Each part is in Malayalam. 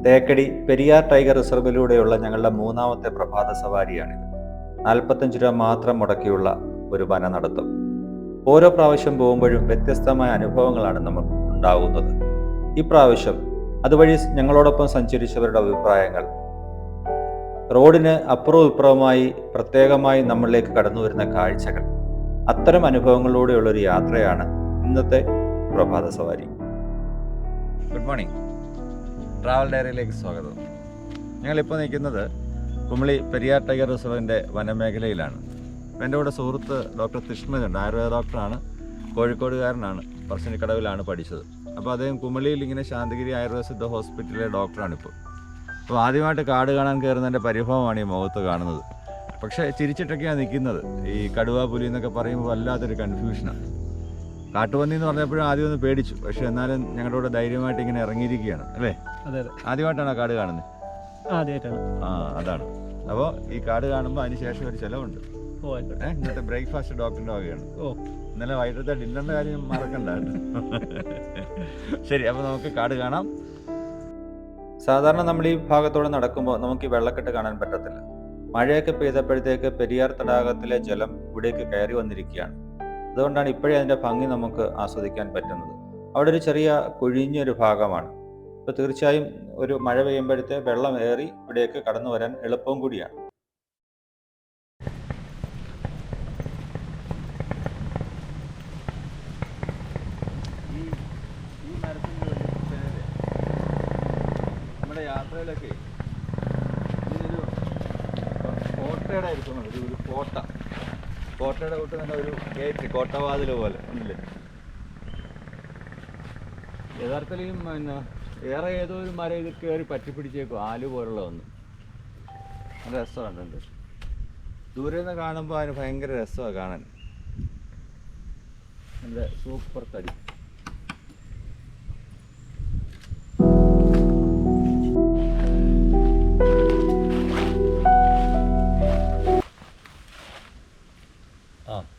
തേക്കടി പെരിയാർ ടൈഗർ റിസർവിലൂടെയുള്ള ഞങ്ങളുടെ മൂന്നാമത്തെ പ്രഭാത സവാരിയാണിത്. 45 രൂപ മാത്രം മുടക്കിയുള്ള ഒരു വന നടത്തം. ഓരോ പ്രാവശ്യം പോകുമ്പോഴും വ്യത്യസ്തമായ അനുഭവങ്ങളാണ് നമുക്ക് ഉണ്ടാകുന്നത്. ഇപ്രാവശ്യം അതുവഴി ഞങ്ങളോടൊപ്പം സഞ്ചരിച്ചവരുടെ അഭിപ്രായങ്ങൾ, റോഡിന് അപ്പുറവും ഇപ്പുറവുമായി പ്രത്യേകമായി നമ്മളിലേക്ക് കടന്നു വരുന്ന കാഴ്ചകൾ, അത്തരം അനുഭവങ്ങളിലൂടെയുള്ളൊരു യാത്രയാണ് ഇന്നത്തെ പ്രഭാത സവാരി. Good morning. ട്രാവൽ ഡയറിയിലേക്ക് സ്വാഗതം. ഞങ്ങളിപ്പോൾ നിൽക്കുന്നത് കുമളി പെരിയാർ ടൈഗർ റിസർവിൻ്റെ വനമേഖലയിലാണ്. എൻ്റെ കൂടെ സുഹൃത്ത് ഡോക്ടർ തിഷ്മതുണ്ട്. ആയുർവേദ ഡോക്ടറാണ്, കോഴിക്കോടുകാരനാണ്, പറശ്ശിനിക്കടവിലാണ് പഠിച്ചത്. അപ്പോൾ അദ്ദേഹം കുമളിയിൽ ഇങ്ങനെ ശാന്തിഗിരി ആയുർവേദ സിദ്ധ ഹോസ്പിറ്റലിലെ ഡോക്ടറാണിപ്പോൾ. അപ്പോൾ ആദ്യമായിട്ട് കാട് കാണാൻ കയറുന്നതിൻ്റെ പരിഭവമാണ് ഈ മുഖത്ത് കാണുന്നത്. പക്ഷേ ചിരിച്ചിട്ടൊക്കെയാണ് നിൽക്കുന്നത്. ഈ കടുവ പുലി എന്നൊക്കെ പറയുമ്പോൾ വല്ലാത്തൊരു കൺഫ്യൂഷനാണ്. കാട്ടുപന്നി എന്ന് പറഞ്ഞപ്പോഴും ആദ്യം ഒന്ന് പേടിച്ചു, പക്ഷെ എന്നാലും ഞങ്ങളുടെ കൂടെ ധൈര്യമായിട്ട് ഇങ്ങനെ ഇറങ്ങിയിരിക്കുകയാണ് അല്ലേ? അതെ അതെ. ആദ്യമായിട്ടാണോ കാട് കാണുന്നത്? ആദ്യമായിട്ടാണ്. അതാണ്. അപ്പോൾ ഈ കാട് കാണുമ്പോൾ അതിന് ശേഷം ഒരു ചിലവുണ്ട്. ഇന്നത്തെ ബ്രേക്ക്ഫാസ്റ്റ് ഡോക്ടറിൻ്റെ വകയാണ്. ഇന്നലെ വൈകിട്ടത്തെ ഡിന്നറിൻ്റെ കാര്യം മറക്കണ്ട. ശരി, അപ്പോൾ നമുക്ക് കാട് കാണാം. സാധാരണ നമ്മൾ ഈ ഭാഗത്തോടെ നടക്കുമ്പോൾ നമുക്ക് ഈ വെള്ളക്കെട്ട് കാണാൻ പറ്റത്തില്ല. മഴയൊക്കെ പെയ്തപ്പോഴത്തേക്ക് പെരിയാർ തടാകത്തിലെ ജലം ഇവിടേക്ക് കയറി വന്നിരിക്കുകയാണ്. അതുകൊണ്ടാണ് ഇപ്പോഴേ അതിൻ്റെ ഭംഗി നമുക്ക് ആസ്വദിക്കാൻ പറ്റുന്നത്. അവിടെ ഒരു ചെറിയ കുഴിഞ്ഞൊരു ഭാഗമാണ്. അപ്പോൾ തീർച്ചയായും ഒരു മഴ പെയ്യുമ്പോഴത്തെ വെള്ളം ഏറി ഇവിടേക്ക് കടന്നു വരാൻ എളുപ്പവും കൂടിയാണ്. ഈ മരത്തിൻ്റെ നമ്മുടെ യാത്രയിലൊക്കെ ഇതിനൊരു കോട്ടയുടെ ഇരിക്കുന്നത്, ഒരു കോട്ടയുടെ കൂട്ട് തന്നെ ഒരു ഗേറ്റ്, കോട്ടവാതിൽ പോലെ ഉണ്ടല്ലേ. യഥാർത്ഥത്തിൽ വേറെ ഏതോ ഒരു മരം ഇത് കയറി പറ്റിപ്പിടിച്ചേക്കും, ആല് പോലുള്ള ഒന്ന്. നല്ല രസമാണ്. ദൂരെ നിന്ന് കാണുമ്പോൾ അതിന് ഭയങ്കര രസമാണ് കാണാൻ. നല്ല സൂപ്പർ തടി.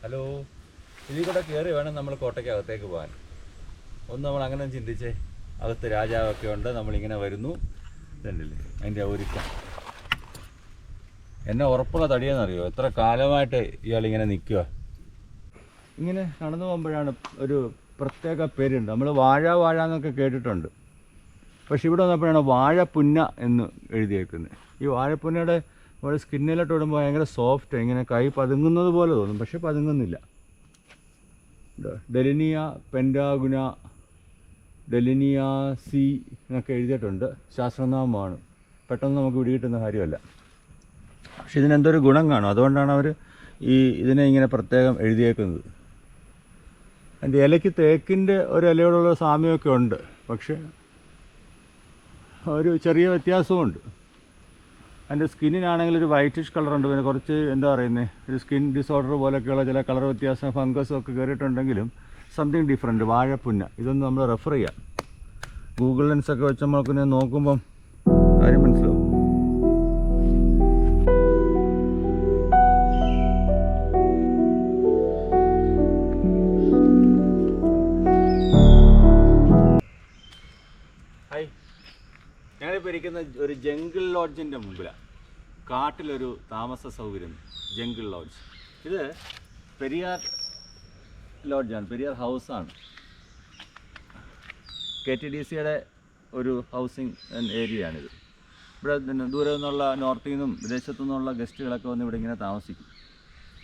ഹലോ. ഇതിൽ കൂടെ കയറി വേണം നമ്മൾ കോട്ടയ്ക്ക് അകത്തേക്ക് പോകാൻ. ഒന്ന് നമ്മൾ അങ്ങനെ ചിന്തിച്ചേ. അകത്ത് രാജാവൊക്കെ ഉണ്ട്, നമ്മളിങ്ങനെ വരുന്നു. ഇതുണ്ടല്ലേ അതിൻ്റെ ഒരുക്കം. എന്നെ ഉറപ്പുള്ള തടിയെന്നറിയോ? എത്ര കാലമായിട്ട് ഇയാളിങ്ങനെ നിൽക്കുക. ഇങ്ങനെ നടന്നു പോകുമ്പോഴാണ് ഒരു പ്രത്യേക പേരുണ്ട്. നമ്മൾ വാഴ എന്നൊക്കെ കേട്ടിട്ടുണ്ട്. പക്ഷെ ഇവിടെ വന്നപ്പോഴാണ് വാഴപ്പുന്ന എന്ന് എഴുതിയേക്കുന്നത്. ഈ വാഴപ്പുന്നയുടെ ഒരു സ്കിന്നിലോട്ട് ഇടുമ്പോൾ ഭയങ്കര സോഫ്റ്റ്, ഇങ്ങനെ കൈ പതുങ്ങുന്നത് പോലെ തോന്നും, പക്ഷെ പതുങ്ങുന്നില്ല. ഡെലിനിയ പെൻഡാഗുന, ഡെലിനിയ സി എന്നൊക്കെ എഴുതിയിട്ടുണ്ട്. ശാസ്ത്രനാമമാണ്, പെട്ടെന്ന് നമുക്ക് പിടികിട്ടുന്ന കാര്യമല്ല. പക്ഷെ ഇതിനെന്തൊരു ഗുണം കാണും, അതുകൊണ്ടാണ് അവർ ഇതിനെ ഇങ്ങനെ പ്രത്യേകം എഴുതിയേക്കുന്നത്. അതിൻ്റെ ഇലയ്ക്ക് തേക്കിൻ്റെ ഒരു ഇലയോടുള്ള സാമ്യമൊക്കെ ഉണ്ട്, പക്ഷെ ഒരു ചെറിയ വ്യത്യാസമുണ്ട്. അതിൻ്റെ സ്കിന്നിനാണെങ്കിൽ ഒരു വൈറ്റിഷ് കളറുണ്ട്. പിന്നെ കുറച്ച് എന്താ പറയുന്നത്, ഒരു സ്കിൻ ഡിസോർഡർ പോലെയൊക്കെയുള്ള ചില കളർ വ്യത്യാസം, ഫംഗസും ഒക്കെ കയറിയിട്ടുണ്ടെങ്കിലും സംതിങ് ഡിഫറെൻറ്റ്. വാഴപ്പുന്ന ഇതൊന്ന് നമ്മൾ റെഫർ ചെയ്യാം. ഗൂഗിൾ ലെൻസൊക്കെ വെച്ച് നമ്മൾക്കിനെ നോക്കുമ്പം കാര്യം മനസ്സിലാവും. ഞങ്ങളിപ്പോൾ ഇരിക്കുന്ന ഒരു ജംഗിൾ ലോഡ്ജിൻ്റെ മുമ്പിലാണ്. കാട്ടിലൊരു താമസ സൗകര്യം, ജംഗിൾ ലോഡ്ജ്. ഇത് പെരിയാർ ലോഡ്ജാണ്, പെരിയാർ ഹൗസാണ്. KTDCയുടെ ഒരു ഹൗസിംഗ് ഏരിയയാണിത്. ഇവിടെ ദൂരെ നിന്നുള്ള നോർത്തിൽ നിന്നും വിദേശത്തു നിന്നുള്ള ഗസ്റ്റുകളൊക്കെ വന്ന് ഇവിടെ ഇങ്ങനെ താമസിക്കും.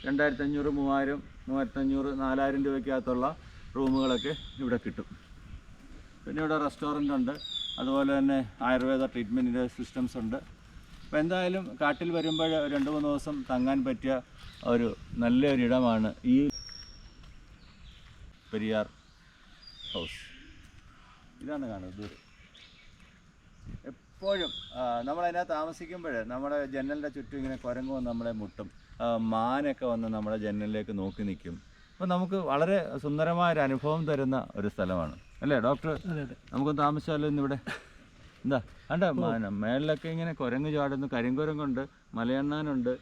2500, 3000, 3500, 4000 രൂപയ്ക്കകത്തുള്ള റൂമുകളൊക്കെ ഇവിടെ കിട്ടും. പിന്നെ ഇവിടെ റെസ്റ്റോറൻ്റ് ഉണ്ട്, അതുപോലെ തന്നെ ആയുർവേദ ട്രീറ്റ്മെൻറ്റിൻ്റെ സിസ്റ്റംസ് ഉണ്ട്. അപ്പോൾ എന്തായാലും കാട്ടിൽ വരുമ്പോൾ 2-3 ദിവസം തങ്ങാൻ പറ്റിയ ഒരു നല്ലൊരിടമാണ് ഈ പെരിയാർ ഹൗസ്. ഇതാണ് കാണുന്നത്. എപ്പോഴും നമ്മളതിനകത്ത് താമസിക്കുമ്പോൾ നമ്മുടെ ജനലിൻ്റെ ചുറ്റും ഇങ്ങനെ കുരങ്ങ് വന്ന് നമ്മളെ മുട്ടും, മാനൊക്കെ വന്ന് നമ്മുടെ ജനലിലേക്ക് നോക്കി നിൽക്കും. അപ്പോൾ നമുക്ക് വളരെ സുന്ദരമായൊരു അനുഭവം തരുന്ന ഒരു സ്ഥലമാണ് അല്ലേ ഡോക്ടർ? നമുക്കൊന്ന് താമസിച്ചാലോ ഇന്നിവിടെ? എന്താ കണ്ട മേളിലൊക്കെ ഇങ്ങനെ കുരങ്ങ് ചാടുന്നു, കരിങ്കുരങ്ങുണ്ട്, മലയണ്ണാനുണ്ട്.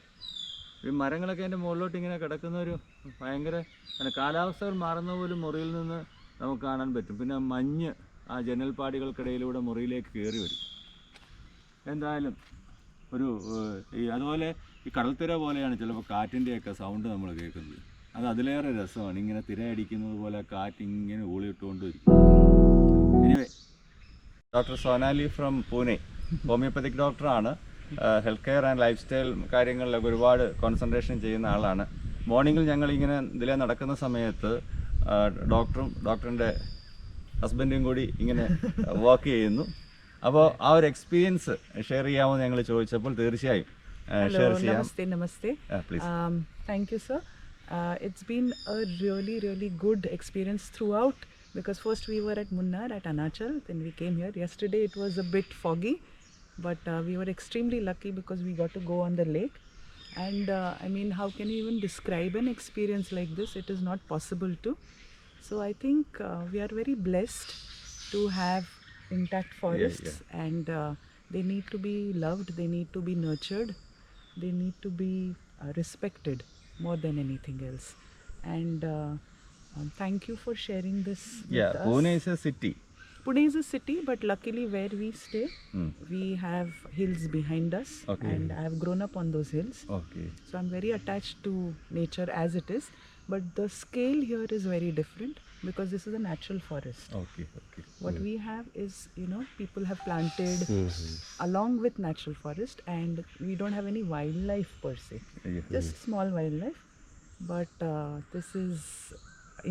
ഈ മരങ്ങളൊക്കെ അതിൻ്റെ മുകളിലോട്ട് ഇങ്ങനെ കിടക്കുന്ന ഒരു ഭയങ്കര കാലാവസ്ഥകൾ മാറുന്ന പോലും മുറിയിൽ നിന്ന് നമുക്ക് കാണാൻ പറ്റും. പിന്നെ മഞ്ഞ് ആ ജനൽപ്പാടികൾക്കിടയിലൂടെ മുറിയിലേക്ക് കയറി വരും. എന്തായാലും ഒരു അതുപോലെ ഈ കടൽത്തിര പോലെയാണ് ചിലപ്പോൾ കാറ്റിൻ്റെയൊക്കെ സൗണ്ട് നമ്മൾ കേൾക്കുന്നത്. അത് അതിലേറെ രസമാണ്. ഇങ്ങനെ തിരയടിക്കുന്നത് പോലെ കാറ്റ് ഇങ്ങനെ ഊളിയിട്ടുകൊണ്ടിരിക്കും. Anyway, doctor Sonali from Pune, homeopathic ഡോക്ടറാണ്. Health care and lifestyle കാര്യങ്ങളിലൊക്കെ ഒരുപാട് കോൺസെൻട്രേഷൻ ചെയ്യുന്ന ആളാണ്. മോർണിംഗിൽ ഞങ്ങളിങ്ങനെ ഇതിലെ നടക്കുന്ന സമയത്ത് ഡോക്ടറും ഡോക്ടറിൻ്റെ ഹസ്ബൻഡും കൂടി ഇങ്ങനെ വാക്ക് ചെയ്യുന്നു. അപ്പോൾ ആ ഒരു എക്സ്പീരിയൻസ് ഷെയർ ചെയ്യാമോ ഞങ്ങൾ ചോദിച്ചപ്പോൾ തീർച്ചയായും ഷെയർ ചെയ്യാം. Namaste. Please. Thank you, sir. It's been a really good experience throughout, because first we were at Munnar at Arunachal, then we came here. Yesterday it was a bit foggy, but we were extremely lucky because we got to go on the lake. And I mean, how can you even describe an experience like this? It is not possible to. So I think we are very blessed to have intact forests. And they need to be loved, they need to be nurtured, they need to be respected more than anything else. And thank you for sharing this with us. Pune is a city. Pune is a city, but luckily where we stay, we have hills behind us. Okay. And I have grown up on those hills. Okay. So I'm very attached to nature as it is, but the scale here is very different because this is a natural forest. Okay. What we have is, people have planted along with natural forest, and we don't have any wildlife per se. Just small wildlife, but this is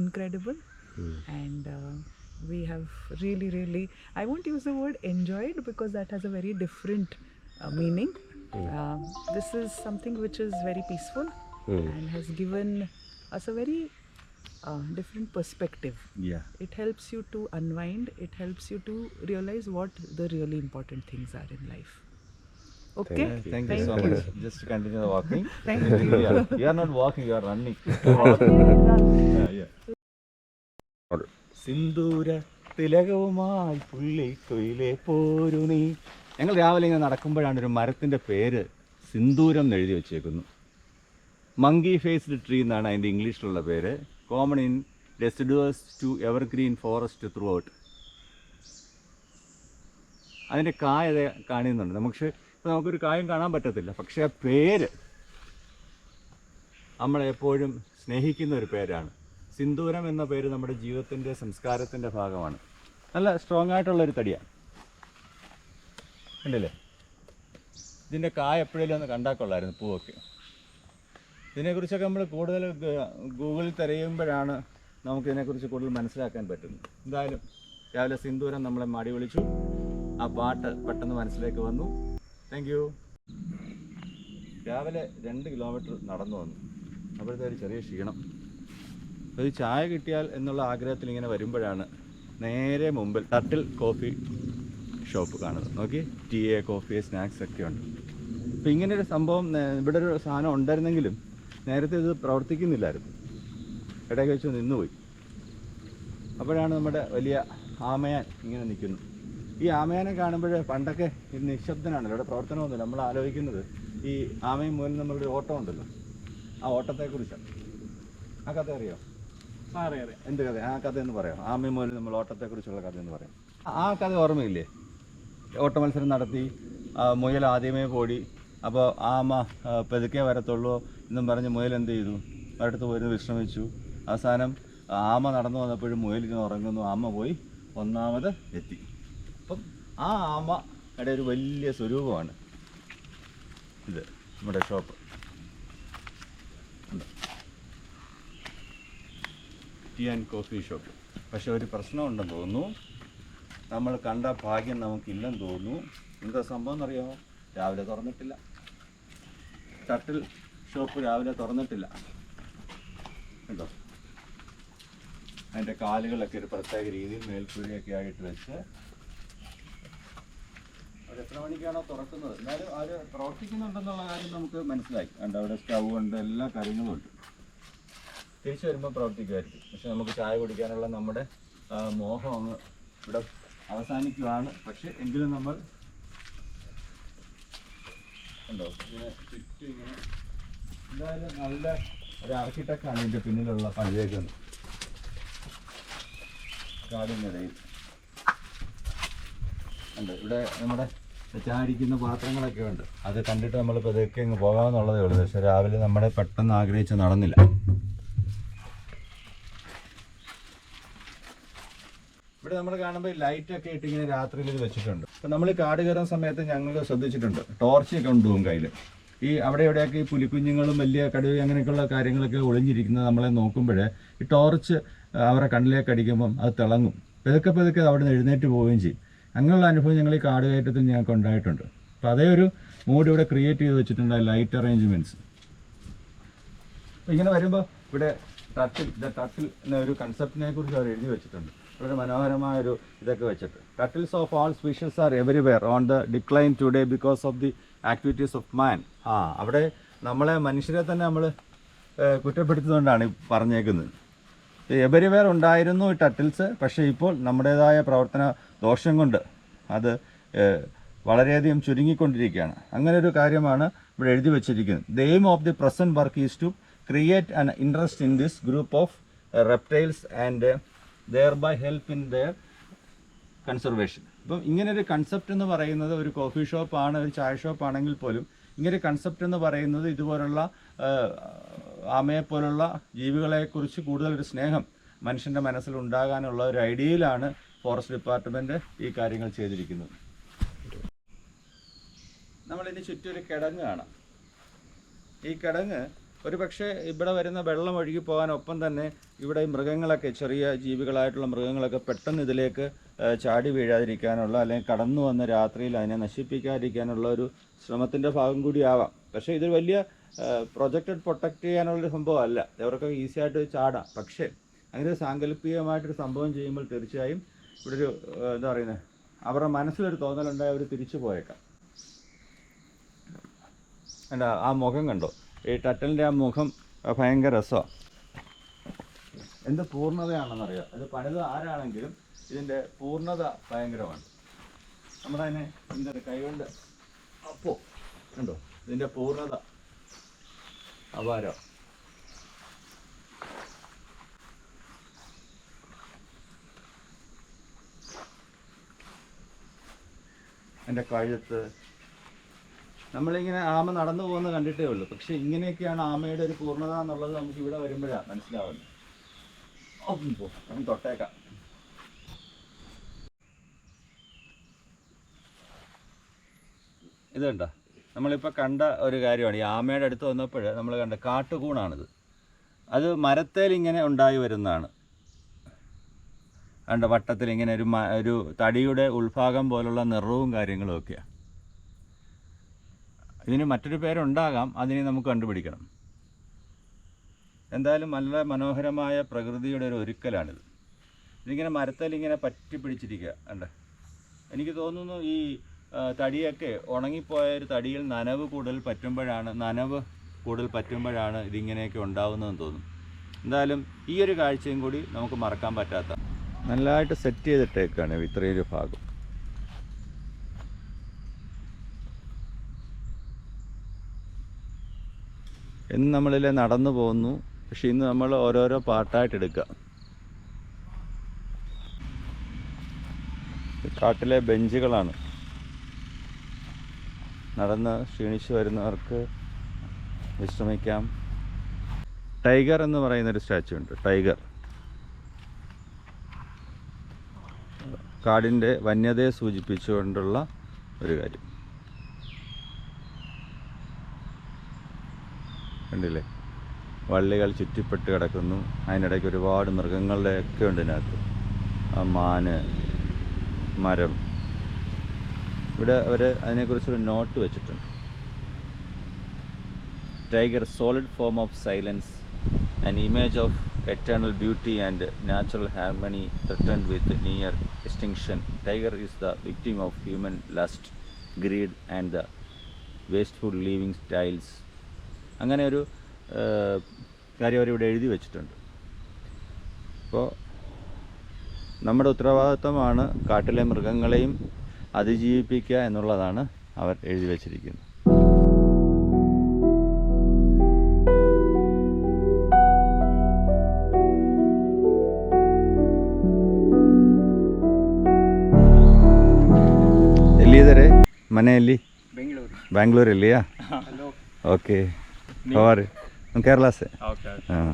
incredible. And we have really, I won't use the word enjoyed because that has a very different meaning. This is something which is very peaceful and has given us a very different perspective. It helps you to unwind, it helps you to realize what the really important things are in life. Okay? Thank you so much. Just to continue walking. Thank you. You are not walking, you are running. സിന്ദൂര തിലകവുമായി പുള്ളി തൊയിലേ പോരു നീ. ഞങ്ങൾ രാവിലെ ഇങ്ങനെ നടക്കുമ്പോഴാണ് ഒരു മരത്തിൻ്റെ പേര് സിന്ദൂരം എന്ന് എഴുതി വെച്ചേക്കുന്നു. മങ്കി ഫേസ്ഡ് ട്രീ എന്നാണ് അതിൻ്റെ ഇംഗ്ലീഷിലുള്ള പേര്. Common in deciduous to evergreen forest throughout. അതിൻ്റെ കായ കാണുന്നുണ്ട്. നമുക്കൊരു കായം കാണാൻ പറ്റത്തില്ല, പക്ഷേ ആ പേര് നമ്മളെപ്പോഴും സ്നേഹിക്കുന്ന ഒരു പേരാണ്. സിന്ദൂരം എന്ന പേര് നമ്മുടെ ജീവിതത്തിൻ്റെ സംസ്കാരത്തിൻ്റെ ഭാഗമാണ്. നല്ല സ്ട്രോങ് ആയിട്ടുള്ളൊരു തടിയാണ്, ഉണ്ടല്ലേ? ഇതിൻ്റെ കായ എപ്പോഴേലും ഒന്ന് കണ്ടാൽ കൊള്ളായിരുന്നു, പൂവൊക്കെ. ഇതിനെക്കുറിച്ചൊക്കെ നമ്മൾ കൂടുതൽ ഗൂഗിളിൽ തിരയുമ്പോഴാണ് നമുക്കിതിനെക്കുറിച്ച് കൂടുതൽ മനസ്സിലാക്കാൻ പറ്റുന്നത്. എന്തായാലും രാവിലെ സിന്ദൂരം നമ്മളെ മാടി വിളിച്ചു. ആ പാട്ട് പെട്ടെന്ന് മനസ്സിലേക്ക് വന്നു. Thank you. രാവിലെ 2 കിലോമീറ്റർ നടന്നു വന്നു. അപ്പോഴത്തെ ഒരു ചെറിയ ക്ഷീണം. ഒരു ചായ കിട്ടിയാൽ എന്നുള്ള ആഗ്രഹത്തിൽ ഇങ്ങനെ വരുമ്പോഴാണ് നേരെ മുമ്പിൽ ടർട്ടിൽ കോഫി ഷോപ്പ് കാണുന്നത്. നോക്കി, ടീ, കോഫി, സ്നാക്സ് ഒക്കെ ഉണ്ട്. അപ്പോൾ ഇങ്ങനൊരു സംഭവം ഇവിടെ ഒരു സാധനം ഉണ്ടായിരുന്നെങ്കിലും നേരത്തെ ഇത് പ്രവർത്തിക്കുന്നില്ലായിരുന്നു, ഇടയ്ക്ക് വെച്ച് നിന്നുപോയി. അപ്പോഴാണ് നമ്മുടെ വലിയ ആമയാൻ ഇങ്ങനെ നിൽക്കുന്നു. ഈ ആമയാനെ കാണുമ്പോൾ പണ്ടൊക്കെ ഇത് നിശബ്ദനാണല്ലോ, ഇവിടെ പ്രവർത്തനമൊന്നുമില്ല. നമ്മൾ ആലോചിക്കുന്നത് ഈ ആമയും മൂലം നമ്മളൊരു ഓട്ടം ഉണ്ടല്ലോ, ആ ഓട്ടത്തെക്കുറിച്ചാണ്. ആ കഥ അറിയോ? എന്ത് കഥ? ആ കഥ എന്ന് പറയാം. ആമയും മൂലം നമ്മൾ ഓട്ടത്തെക്കുറിച്ചുള്ള കഥ എന്ന് പറയാം. ആ കഥ ഓർമ്മയില്ലേ? ഓട്ട മത്സരം നടത്തി, മുയൽ ആദ്യമേ പോടി. അപ്പോൾ ആമ പതുക്കെ വരത്തുള്ളൂ എന്നും പറഞ്ഞ് മുയൽ എന്ത് ചെയ്തു? ഒരിടത്ത് പോയി വിശ്രമിച്ചു. അവസാനം ആമ നടന്നു വന്നപ്പോഴും മുയലിങ്ങനെ ഉറങ്ങുന്നു. ആമ പോയി ഒന്നാമത് എത്തി. അപ്പം ആ ആമയുടെ ഒരു വലിയ സ്വരൂപമാണ് ഇത് നമ്മുടെ shop. Tea and coffee shop. പക്ഷെ ഒരു പ്രശ്നമുണ്ടെന്ന് തോന്നുന്നു, നമ്മൾ കണ്ട ഭാഗ്യം നമുക്കില്ലെന്ന് തോന്നുന്നു. എന്താ സംഭവം എന്നറിയാമോ? രാവിലെ തുറന്നിട്ടില്ല. ടർട്ടിൽ ഷോപ്പ് രാവിലെ തുറന്നിട്ടില്ല കേട്ടോ. അതിൻ്റെ കാലുകളൊക്കെ ഒരു പ്രത്യേക രീതിയിൽ മേൽക്കൂരയൊക്കെ ആയിട്ട് വെച്ച് അവർ എത്ര മണിക്കാണോ തുറക്കുന്നത്, എന്നാലും അവർ പ്രവർത്തിക്കുന്നുണ്ടെന്നുള്ള കാര്യം നമുക്ക് മനസ്സിലായി. കണ്ട് അവിടെ സ്റ്റൗ ഉണ്ട്, എല്ലാ കാര്യങ്ങളും ഉണ്ട്. തിരിച്ചു വരുമ്പോൾ പ്രവർത്തിക്കുമായിരിക്കും. പക്ഷെ നമുക്ക് ചായ കുടിക്കാനുള്ള നമ്മുടെ മോഹം അങ്ങ് ഇവിടെ അവസാനിക്കുകയാണ്. പക്ഷെ എങ്കിലും നമ്മൾ ഉണ്ടോ ഇങ്ങനെ ചുറ്റും ഇങ്ങനെ എന്തായാലും നല്ല ഒരു ആർക്കിടെക്റ്റാണ് ഇതിൻ്റെ പിന്നിലുള്ള പണിതേക്കുന്നത്. കാടിനിടയിൽ ഉണ്ട്. ഇവിടെ നമ്മുടെ ചാടിക്കുന്ന പാത്രങ്ങളൊക്കെ ഉണ്ട്. അത് കണ്ടിട്ട് നമ്മളിപ്പോൾ ഇതൊക്കെ അങ്ങ് പോകാമെന്നുള്ളതേ ഉള്ളൂ. പക്ഷേ രാവിലെ നമ്മുടെ പെട്ടെന്ന് ആഗ്രഹിച്ച് നടന്നില്ല. ഇവിടെ നമ്മൾ കാണുമ്പോൾ ലൈറ്റൊക്കെ ഇട്ട് ഇങ്ങനെ രാത്രിയിൽ ഇത് വെച്ചിട്ടുണ്ട്. അപ്പം നമ്മൾ കാട് കയറുന്ന സമയത്ത് ഞങ്ങൾ ശ്രദ്ധിച്ചിട്ടുണ്ട്, ടോർച്ചൊക്കെ കൊണ്ടുപോകും കയ്യിൽ. ഈ അവിടെ എവിടെയൊക്കെ ഈ പുലിക്കുഞ്ഞുങ്ങളും വലിയ കടുവ അങ്ങനെയൊക്കെയുള്ള കാര്യങ്ങളൊക്കെ ഒളിഞ്ഞിരിക്കുന്നത് നമ്മളെ നോക്കുമ്പോൾ ഈ ടോർച്ച് അവരെ കണ്ണിലേക്ക് അടിക്കുമ്പം അത് തിളങ്ങും. പതുക്കെ അവിടെ നിന്ന് എഴുന്നേറ്റ് പോവുകയും ചെയ്യും. അങ്ങനെയുള്ള അനുഭവം ഞങ്ങൾ ഈ കാട് കയറ്റത്തിൽ ഞങ്ങൾക്ക് ഉണ്ടായിട്ടുണ്ട്. അപ്പോൾ അതേ ഒരു മൂഡ് ഇവിടെ ക്രിയേറ്റ് ചെയ്ത് വെച്ചിട്ടുണ്ട്, ലൈറ്റ് അറേഞ്ച്മെൻറ്റ്സ്. അപ്പോൾ ഇങ്ങനെ വരുമ്പോൾ ഇവിടെ ടട്ടിൽ എന്ന ഒരു കൺസെപ്റ്റിനെ കുറിച്ച് അവർ എഴുതി വെച്ചിട്ടുണ്ട്. വളരെ മനോഹരമായൊരു ഇതൊക്കെ വെച്ചിട്ട്, turtles of all species are everywhere on the decline today because of the activities of man. അവിടെ നമ്മളെ മനുഷ്യരെ തന്നെ നമ്മൾ കുറ്റപ്പെടുത്തുന്നതുകൊണ്ടാണ് പറഞ്ഞേക്കുന്നത്. എവരിവെയർ ഉണ്ടായിരുന്നു ഈ ടട്ടിൽസ്, പക്ഷേ ഇപ്പോൾ നമ്മുടേതായ പ്രവർത്തന ദോഷം കൊണ്ട് അത് വളരെയധികം ചുരുങ്ങിക്കൊണ്ടിരിക്കുകയാണ്. അങ്ങനെ ഒരു കാര്യമാണ് ഇവിടെ എഴുതി വെച്ചിരിക്കുന്നത്. The aim of the present work is to create an interest in this group of reptiles and thereby help in their conservation. അപ്പം ഇങ്ങനൊരു കൺസെപ്റ്റ് എന്ന് പറയുന്നത് ഒരു കോഫി ഷോപ്പാണ്, ഒരു ചായ ഷോപ്പാണെങ്കിൽ പോലും ഇങ്ങനൊരു കൺസെപ്റ്റ് എന്ന് പറയുന്നത് ഇതുപോലുള്ള ആമയെപ്പോലുള്ള ജീവികളെക്കുറിച്ച് കൂടുതലൊരു സ്നേഹം മനുഷ്യൻ്റെ മനസ്സിൽ ഉണ്ടാകാനുള്ള ഒരു ഐഡിയയിലാണ് ഫോറസ്റ്റ് ഡിപ്പാർട്ട്മെൻറ്റ് ഈ കാര്യങ്ങൾ ചെയ്തിരിക്കുന്നത്. നമ്മളിനി ചുറ്റും ഒരു കിടങ്ങ് കാണാം. ഈ കിടങ്ങ് ഒരു പക്ഷേ ഇവിടെ വരുന്ന വെള്ളം ഒഴുകി പോകാനൊപ്പം തന്നെ ഇവിടെ മൃഗങ്ങളൊക്കെ, ചെറിയ ജീവികളായിട്ടുള്ള മൃഗങ്ങളൊക്കെ പെട്ടെന്ന് ഇതിലേക്ക് ചാടി വീഴാതിരിക്കാനുള്ള, അല്ലെങ്കിൽ കടന്നു വന്ന രാത്രിയിൽ അതിനെ നശിപ്പിക്കാതിരിക്കാനുള്ള ഒരു ശ്രമത്തിൻ്റെ ഭാഗം കൂടിയാവാം. പക്ഷേ ഇതൊരു വലിയ പ്രൊജക്റ്റഡ് പ്രൊട്ടക്റ്റ് ചെയ്യാനുള്ളൊരു സംഭവമല്ല. അവർക്ക് ഈസി ആയിട്ട് ചാടാം. പക്ഷേ അങ്ങനെ ഒരു സാങ്കല്പികമായിട്ടൊരു സംഭവം ചെയ്യുമ്പോൾ തീർച്ചയായും ഇവിടെ ഒരു എന്താ പറയുന്നത്, അവരുടെ മനസ്സിലൊരു തോന്നലുണ്ടായി അവർ തിരിച്ചു പോയേക്കാം. അല്ല, ആ മുഖം കണ്ടോ? ഈ ടട്ടലിൻ്റെ ആ മുഖം ഭയങ്കര രസമാണ്. എന്ത് പൂർണ്ണതയാണെന്നറിയാം. അത് പണിത് ആരാണെങ്കിലും ഇതിൻ്റെ പൂർണ്ണത ഭയങ്കരമാണ്. നമ്മളതിനെ എന്താ കൈകൊണ്ട് അപ്പോൾ കണ്ടോ, ഇതിൻ്റെ പൂർണ്ണത അപാരം. എൻ്റെ കഴുത്ത്, നമ്മളിങ്ങനെ ആമ നടന്നു പോകുന്നത് കണ്ടിട്ടേ ഉള്ളൂ. പക്ഷെ ഇങ്ങനെയൊക്കെയാണ് ആമയുടെ ഒരു പൂർണ്ണത എന്നുള്ളത് നമുക്ക് ഇവിടെ വരുമ്പോഴാണ് മനസ്സിലാവുന്നത്. തൊട്ടേക്കാം. ഇതുണ്ടോ, നമ്മളിപ്പോൾ കണ്ട ഒരു കാര്യമാണ്. ഈ ആമയുടെ അടുത്ത് വന്നപ്പോൾ നമ്മൾ കണ്ട കാട്ടുകൂണാണിത്. അത് മരത്തേൽ ഇങ്ങനെ ഉണ്ടായി വരുന്നതാണ്. കണ്ട വട്ടത്തിൽ ഇങ്ങനെ ഒരു തടിയുടെ ഉൾഭാഗം പോലുള്ള നിറവും കാര്യങ്ങളും ഒക്കെയാണ്. ഇതിന് മറ്റൊരു പേരുണ്ടാകാം, അതിനെ നമുക്ക് കണ്ടുപിടിക്കണം. എന്തായാലും നല്ല മനോഹരമായ പ്രകൃതിയുടെ ഒരു ഒരുക്കലാണിത്. ഇതിങ്ങനെ മരത്തിൽ ഇങ്ങനെ പറ്റി പിടിച്ചിരിക്കുക. കണ്ട, എനിക്ക് തോന്നുന്നു ഈ തടിയൊക്കെ ഉണങ്ങിപ്പോയ ഒരു തടിയിൽ നനവ് കൂടുതൽ പറ്റുമ്പോഴാണ് ഇതിങ്ങനെയൊക്കെ ഉണ്ടാവുന്നതെന്ന് തോന്നുന്നു. എന്തായാലും ഈ ഒരു കാഴ്ചയും കൂടി നമുക്ക് മറക്കാൻ പറ്റാത്ത, നല്ലതായിട്ട് സെറ്റ് ചെയ്തിട്ടേക്കാണ് ഇത്രയൊരു ഭാഗം. ഇന്ന് നമ്മളിൽ നടന്നു പോകുന്നു, പക്ഷെ ഇന്ന് നമ്മൾ ഓരോരോ പാർട്ടായിട്ട് എടുക്കുക. കാട്ടിലെ ബെഞ്ചുകളാണ്. നടന്ന് ക്ഷീണിച്ച് വരുന്നവർക്ക് വിശ്രമിക്കാം. ടൈഗർ എന്ന് പറയുന്നൊരു സ്റ്റാച്ചു ഉണ്ട്. ടൈഗർ കാടിൻ്റെ വന്യതയെ സൂചിപ്പിച്ചുകൊണ്ടുള്ള ഒരു കാര്യം. കണ്ടില്ലേ, വള്ളികൾ ചുറ്റിപ്പെട്ട് കിടക്കുന്നു. അതിനിടയ്ക്ക് ഒരുപാട് മൃഗങ്ങളുടെയൊക്കെ ഉണ്ട് ഇതിനകത്ത്. മാന്, മരം. ഇവിടെ അവർ അതിനെക്കുറിച്ചൊരു നോട്ട് വെച്ചിട്ടുണ്ട്. Tiger, solid form of silence, an image of eternal beauty and natural harmony threatened with near extinction. Tiger is the victim of human lust, greed and the wasteful living styles. അങ്ങനെ ഒരു കാര്യം അവരിവിടെ എഴുതി വെച്ചിട്ടുണ്ട്. അപ്പോൾ നമ്മുടെ ഉത്തരവാദിത്വമാണ് കാട്ടിലെ മൃഗങ്ങളെയും അതിജീവിപ്പിക്കുക എന്നുള്ളതാണ് അവർ എഴുതി വച്ചിരിക്കുന്നത്. എലിയതരെ ಮನೆಯಲ್ಲಿ ಬೆಂಗಳೂರು. ಬ್ಯಾಂಗ್ಳೂರಲ್ಲಿಯಾ? Hello. Okay. How are you? ನಾನು ಕೇರಳ ಸೆ. Okay. ಹಾಂ.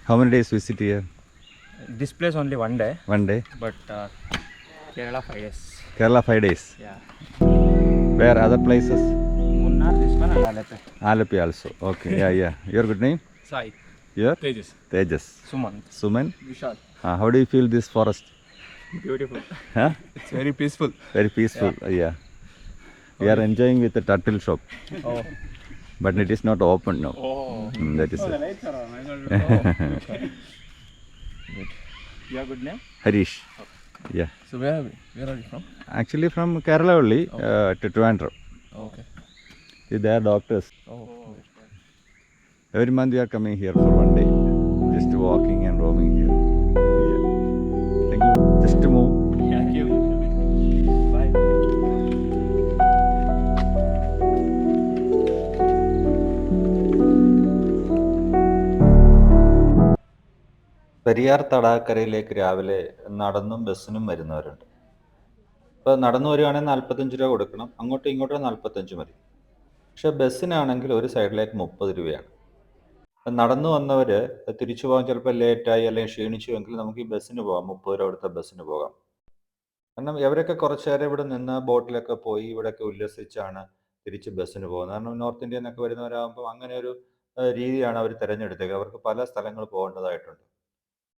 How many days visit here? This place only 1 day, one day. but Kerala 5 days. Kerala 5 days. Yeah. Where other places? Munnar, this one and Alleppey. Alleppey also. Okay. Yeah. Your good name? Sai. Your? Tejas. Tejas. Sumant. Suman? Vishal. How do you feel this forest? Beautiful. Huh? It's very peaceful. Very peaceful. Yeah. We are enjoying with the turtle shop, Oh. but it is not open now. Oh. That is The it. lights are on. I don't know. Good. Your good name? Harish. Yeah. So where are you from? Actually from Kerala only, to Trivandrum. Okay. They are doctors. Oh. Every month we are coming here for 1 day, just walking and roaming here. Yeah. Thank you. Just to move. Thank you. Bye. Periyar തടാകരയിലേക്ക് രാവിലെ നടന്നും ബസ്സിനും വരുന്നവരുണ്ട്. ഇപ്പോൾ നടന്നു വരികയാണെങ്കിൽ 45 രൂപ കൊടുക്കണം, അങ്ങോട്ടും ഇങ്ങോട്ടും 45 മതി. പക്ഷേ ബസ്സിനാണെങ്കിൽ ഒരു സൈഡിലേക്ക് 30 രൂപയാണ്. അപ്പം നടന്നു വന്നവർ തിരിച്ചു പോകാൻ ചിലപ്പോൾ ലേറ്റായി അല്ലെങ്കിൽ ക്ഷീണിച്ചുവെങ്കിൽ നമുക്ക് ഈ ബസ്സിന് പോകാം, 30 രൂപ കൊടുത്ത ബസ്സിന് പോകാം. കാരണം ഇവരൊക്കെ കുറച്ച് നേരം ഇവിടെ നിന്ന് ബോട്ടിലൊക്കെ പോയി ഇവിടെയൊക്കെ ഉല്ലസിച്ചാണ് തിരിച്ച് ബസ്സിന് പോകുന്നത്. കാരണം നോർത്ത് ഇന്ത്യയിൽ നിന്നൊക്കെ വരുന്നവരാകുമ്പോൾ അങ്ങനെ ഒരു രീതിയാണ് അവർ തിരഞ്ഞെടുത്തേക്കുക. അവർക്ക് പല സ്ഥലങ്ങൾ പോകേണ്ടതായിട്ടുണ്ട്.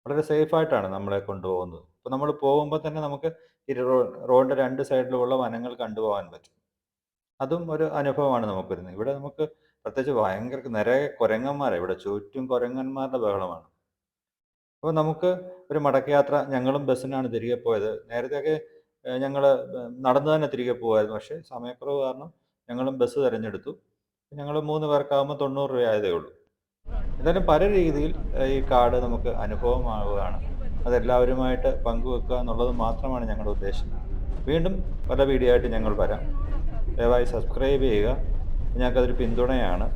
വളരെ സേഫായിട്ടാണ് നമ്മളെ കൊണ്ടുപോകുന്നത്. അപ്പോൾ നമ്മൾ പോകുമ്പോൾ തന്നെ നമുക്ക് ഈ റോഡിൻ്റെ 2 സൈഡിലുമുള്ള വനങ്ങൾ കണ്ടുപോകാൻ പറ്റും. അതും ഒരു അനുഭവമാണ് നമുക്ക് വരുന്നത്. ഇവിടെ നമുക്ക് പ്രത്യേകിച്ച് ഭയങ്കര നിറയെ കുരങ്ങന്മാരാണ്, ഇവിടെ ചുറ്റും കുരങ്ങന്മാരുടെ ബഹളമാണ്. അപ്പോൾ നമുക്ക് ഒരു മടക്കയാത്ര, ഞങ്ങളും ബസ്സിനാണ് തിരികെ പോയത്. നേരത്തെയൊക്കെ ഞങ്ങൾ നടന്നു തന്നെ തിരികെ പോകുമായിരുന്നു. പക്ഷേ സമയക്കുറവ് കാരണം ഞങ്ങളും ബസ് തിരഞ്ഞെടുത്തു. ഞങ്ങൾ 3 പേർക്കാകുമ്പോൾ 90 രൂപ ആയതേ ഉള്ളൂ. എന്തായാലും പല രീതിയിൽ ഈ കാട് നമുക്ക് അനുഭവമാവുകയാണ്. അതെല്ലാവരുമായിട്ട് പങ്കുവെക്കുക എന്നുള്ളത് മാത്രമാണ് ഞങ്ങളുടെ ഉദ്ദേശം. വീണ്ടും പല വീഡിയോ ആയിട്ട് ഞങ്ങൾ വരാം. ദയവായി സബ്സ്ക്രൈബ് ചെയ്യുക, ഞങ്ങൾക്കതൊരു പിന്തുണയാണ്.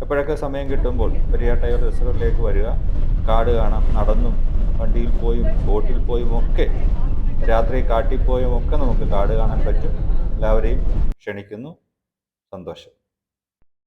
എപ്പോഴൊക്കെ സമയം കിട്ടുമ്പോൾ പെരിയാർ ടൈഗർ റിസർവിലേക്ക് വരിക, കാട് കാണാം. നടന്നും വണ്ടിയിൽ പോയും ബോട്ടിൽ പോയും ഒക്കെ, രാത്രി കാട്ടിൽ പോയും ഒക്കെ നമുക്ക് കാട് കാണാൻ പറ്റും. എല്ലാവരെയും ക്ഷണിക്കുന്നു. സന്തോഷം.